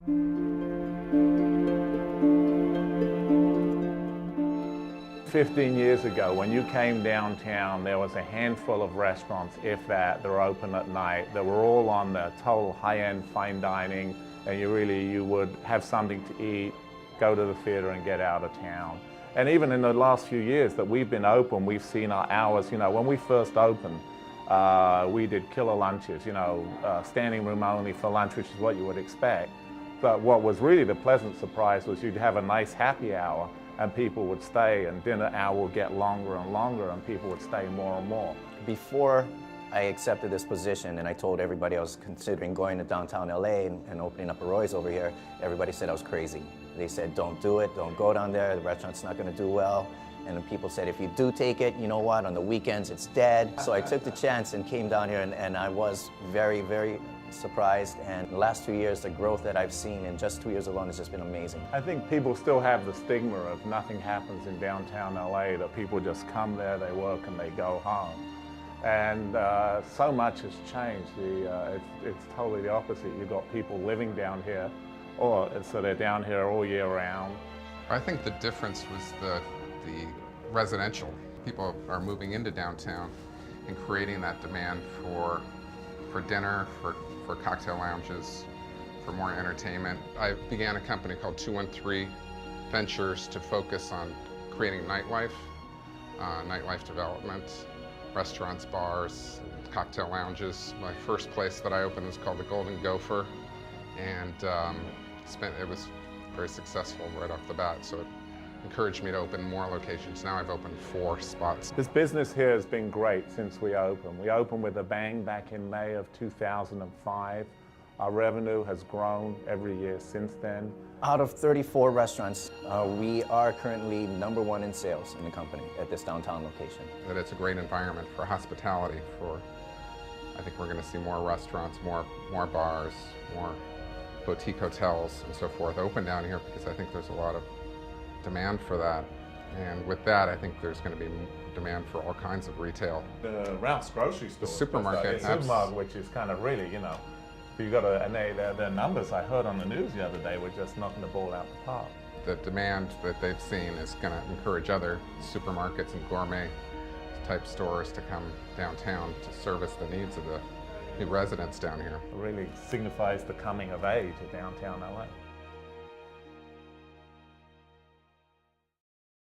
"15 years ago, when you came downtown, there was a handful of restaurants, if that were open at night. They were all on the total high-end fine dining, and you would have something to eat, go to the theater, and get out of town. And even in the last few years that we've been open, we've seen our hours. When we first opened, we did killer lunches. Standing room only for lunch, which is what you would expect. But what was really the pleasant surprise was you'd have a nice happy hour, and people would stay, and dinner hour would get longer and longer, and people would stay more and more. Before I accepted this position and I told everybody I was considering going to downtown LA and opening up a Roy's over here, everybody said I was crazy. They said, don't do it, don't go down there, the restaurant's not gonna do well. And then people said, if you do take it, you know what, on the weekends it's dead. So I took the chance and came down here, and I was very, very surprised. And the last 2 years, the growth that I've seen in just 2 years alone has just been amazing. I think people still have the stigma of nothing happens in downtown LA, that people just come there, they work, and they go home. And so much has changed. It's totally the opposite. You've got people living down here, so they're down here all year round. I think the difference was the residential. People are moving into downtown and creating that demand for dinner, for cocktail lounges, for more entertainment. I began a company called 213 Ventures to focus on creating nightlife development, restaurants, bars, cocktail lounges. My first place that I opened was called the Golden Gopher, and it was very successful right off the bat, so it encouraged me to open more locations. Now I've opened 4 spots. This business here has been great since we opened. We opened with a bang back in May of 2005. Our revenue has grown every year since then. Out of 34 restaurants, we are currently #1 in sales in the company at this downtown location. That it's a great environment for hospitality. I think we're going to see more restaurants, more bars, more boutique hotels and so forth open down here, because I think there's a lot of demand for that. And with that, I think there's going to be demand for all kinds of retail. The Ralph's grocery store. The supermarket. The supermarket, which is kind of really, you got to, and the numbers I heard on the news the other day were just knocking the ball out the park. The demand that they've seen is going to encourage other supermarkets and gourmet type stores to come downtown to service the needs of the new residents down here. It really signifies the coming of age of downtown LA.